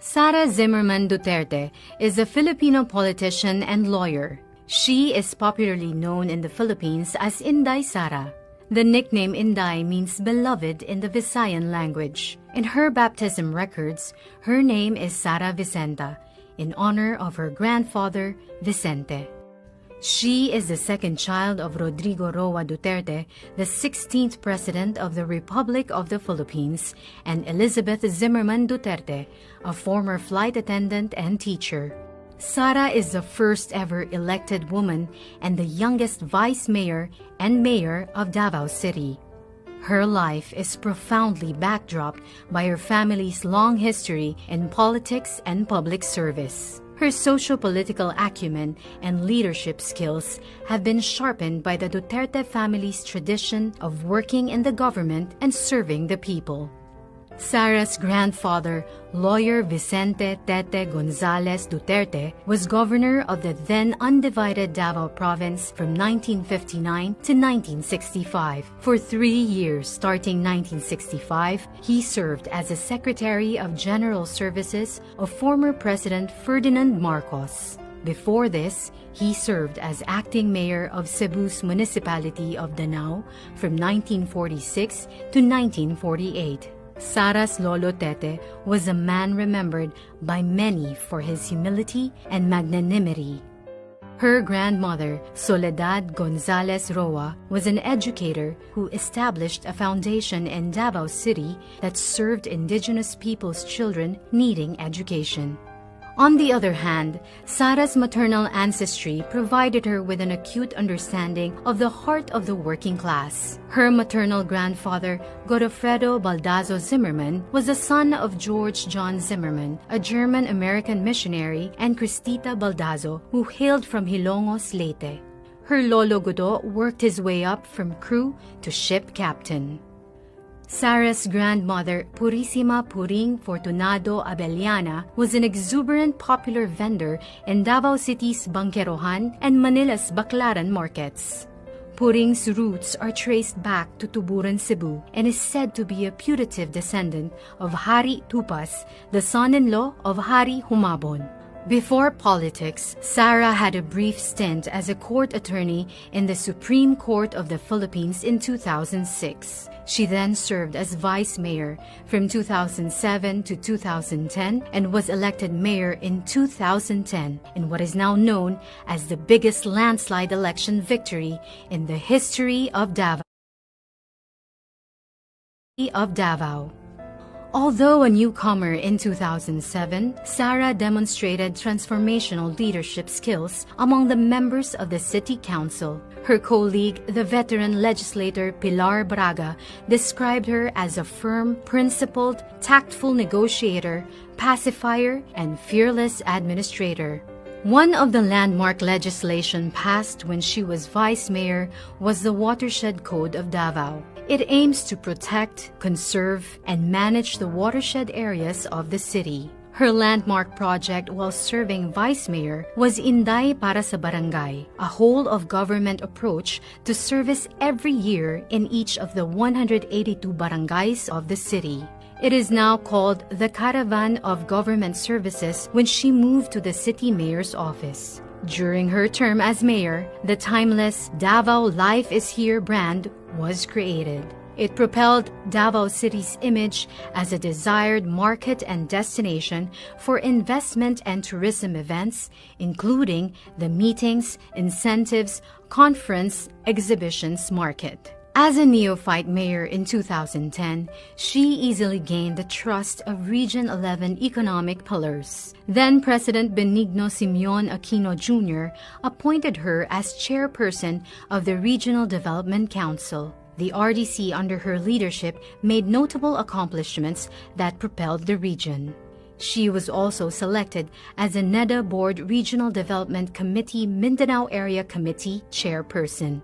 Sara Zimmerman Duterte is a Filipino politician and lawyer. She is popularly known in the Philippines as Inday Sara. The nickname Inday means beloved in the Visayan language. In her baptism records, her name is Sara Vicenta, in honor of her grandfather, Vicente. She is the second child of Rodrigo Roa Duterte, the 16th President of the Republic of the Philippines, and Elizabeth Zimmerman Duterte, a former flight attendant and teacher. Sara is the first ever elected woman and the youngest vice mayor and mayor of Davao City. Her life is profoundly backdropped by her family's long history in politics and public service. Her socio-political acumen and leadership skills have been sharpened by the Duterte family's tradition of working in the government and serving the people. Sara's grandfather, lawyer Vicente Tete Gonzales Duterte, was governor of the then undivided Davao province from 1959 to 1965. For 3 years, starting 1965, he served as a Secretary of General Services of former President Ferdinand Marcos. Before this, he served as acting mayor of Cebu's municipality of Danao from 1946 to 1948. Sara's Lolo Tete was a man remembered by many for his humility and magnanimity. Her grandmother, Soledad Gonzales Roa, was an educator who established a foundation in Davao City that served indigenous people's children needing education. On the other hand, Sara's maternal ancestry provided her with an acute understanding of the heart of the working class. Her maternal grandfather, Godofredo Baldazo Zimmerman, was the son of George John Zimmerman, a German-American missionary, and Cristita Baldazo, who hailed from Hilongos, Leyte. Her Lolo Godo worked his way up from crew to ship captain. Sara's grandmother, Purissima Puring Fortunado Abellana, was an exuberant popular vendor in Davao City's Bangkerohan and Manila's Baclaran markets. Puring's roots are traced back to Tuburan, Cebu, and is said to be a putative descendant of Hari Tupas, the son-in-law of Hari Humabon. Before politics, Sara had a brief stint as a court attorney in the Supreme Court of the Philippines in 2006. She then served as vice mayor from 2007 to 2010 and was elected mayor in 2010 in what is now known as the biggest landslide election victory in the history of Davao. Although a newcomer in 2007, Sara demonstrated transformational leadership skills among the members of the City Council. Her colleague, the veteran legislator Pilar Braga, described her as a firm, principled, tactful negotiator, pacifier, and fearless administrator. One of the landmark legislation passed when she was vice mayor was the Watershed Code of Davao. It aims to protect, conserve, and manage the watershed areas of the city. Her landmark project while serving vice mayor was Inday Para sa Barangay, a whole-of-government approach to service every year in each of the 182 barangays of the city. It is now called the Caravan of Government Services when she moved to the city mayor's office. During her term as mayor, the timeless Davao Life is Here brand was created. It propelled Davao City's image as a desired market and destination for investment and tourism events, including the meetings, incentives, conference, exhibitions market. As a neophyte mayor in 2010, she easily gained the trust of Region 11 economic pillars. Then President Benigno Simeon Aquino Jr. appointed her as chairperson of the Regional Development Council. The RDC under her leadership made notable accomplishments that propelled the region. She was also selected as a NEDA Board Regional Development Committee Mindanao Area Committee chairperson.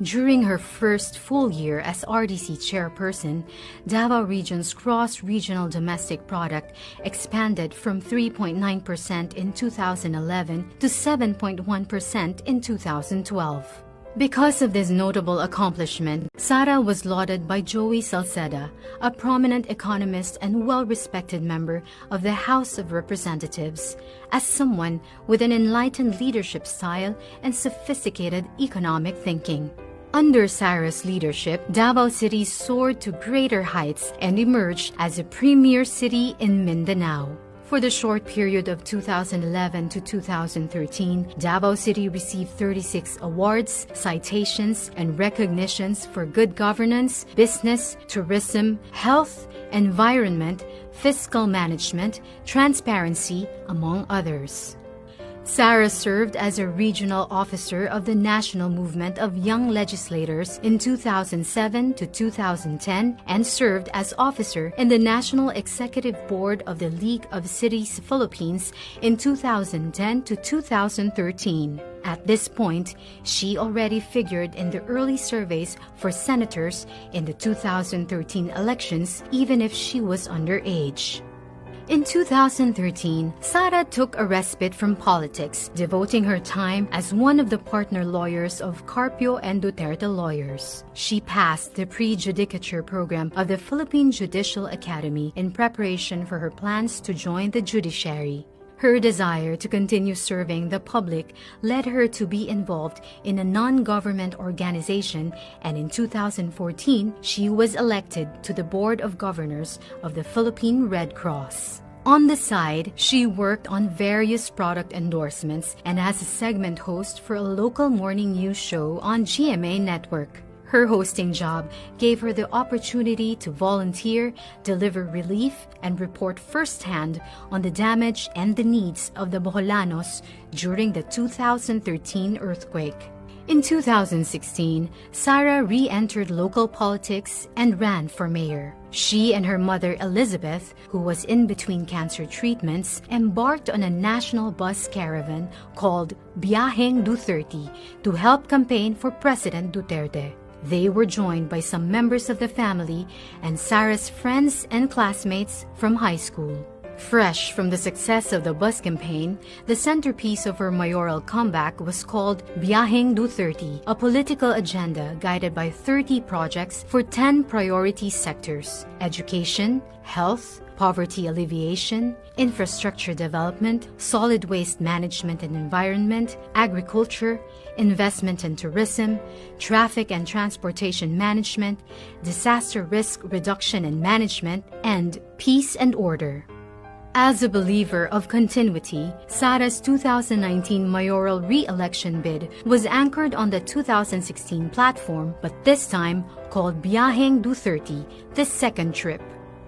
During her first full year as RDC chairperson, Davao Region's gross-regional domestic product expanded from 3.9% in 2011 to 7.1% in 2012. Because of this notable accomplishment, Sara was lauded by Joey Salceda, a prominent economist and well-respected member of the House of Representatives, as someone with an enlightened leadership style and sophisticated economic thinking. Under Sara's leadership, Davao City soared to greater heights and emerged as a premier city in Mindanao. For the short period of 2011 to 2013, Davao City received 36 awards, citations, and recognitions for good governance, business, tourism, health, environment, fiscal management, transparency, among others. Sara served as a regional officer of the National Movement of Young Legislators in 2007 to 2010 and served as officer in the National Executive Board of the League of Cities Philippines in 2010 to 2013. At this point, she already figured in the early surveys for senators in the 2013 elections, even if she was underage. In 2013, Sara took a respite from politics, devoting her time as one of the partner lawyers of Carpio and Duterte lawyers. She passed the pre-judicature program of the Philippine Judicial Academy in preparation for her plans to join the judiciary. Her desire to continue serving the public led her to be involved in a non-government organization, and in 2014, she was elected to the Board of Governors of the Philippine Red Cross. On the side, she worked on various product endorsements and as a segment host for a local morning news show on GMA Network. Her hosting job gave her the opportunity to volunteer, deliver relief, and report firsthand on the damage and the needs of the Boholanos during the 2013 earthquake. In 2016, Sara re-entered local politics and ran for mayor. She and her mother Elizabeth, who was in between cancer treatments, embarked on a national bus caravan called Biyaheng Duterte to help campaign for President Duterte. They were joined by some members of the family and Sara's friends and classmates from high school. Fresh from the success of the bus campaign, the centerpiece of her mayoral comeback was called Biyaheng Duterte, a political agenda guided by 30 projects for 10 priority sectors: education, health, poverty alleviation, infrastructure development, solid waste management and environment, agriculture, investment and tourism, traffic and transportation management, disaster risk reduction and management, and peace and order. As a believer of continuity, Sara's 2019 mayoral re-election bid was anchored on the 2016 platform, but this time called Biyaheng Duterte, the second trip.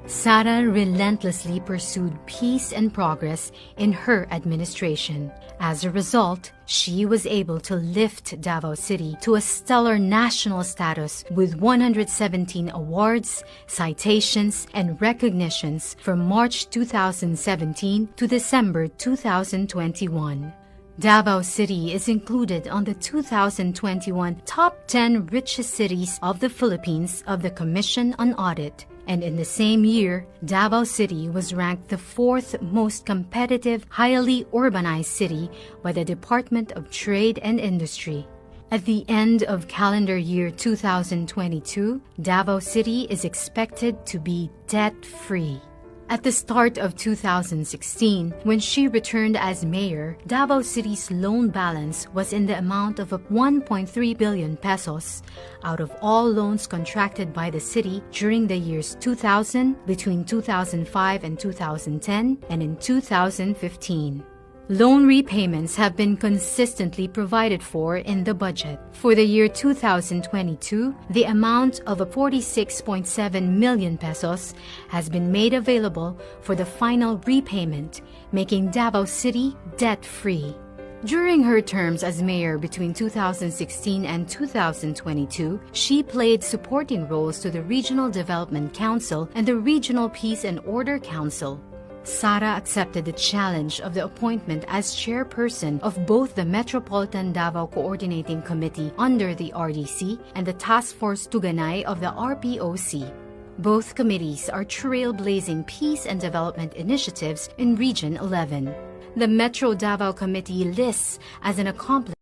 Sara relentlessly pursued peace and progress in her administration. As a result, she was able to lift Davao City to a stellar national status with 117 awards, citations, and recognitions from March 2017 to December 2021. Davao City is included on the 2021 Top 10 Richest Cities of the Philippines of the Commission on Audit. And in the same year, Davao City was ranked the 4th most competitive, highly urbanized city by the Department of Trade and Industry. At the end of calendar year 2022, Davao City is expected to be debt-free. At the start of 2016, when she returned as mayor, Davao City's loan balance was in the amount of 1.3 billion pesos out of all loans contracted by the city during the years 2000, between 2005 and 2010, and in 2015. Loan repayments have been consistently provided for in the budget. For the year 2022, the amount of 46.7 million pesos has been made available for the final repayment, making Davao City debt-free. During her terms as mayor between 2016 and 2022, she played supporting roles to the Regional Development Council and the Regional Peace and Order Council. Sara accepted the challenge of the appointment as chairperson of both the Metropolitan Davao Coordinating Committee under the RDC and the Task Force Tuganay of the RPOC. Both committees are trailblazing peace and development initiatives in Region 11. The Metro Davao Committee lists as an accomplishment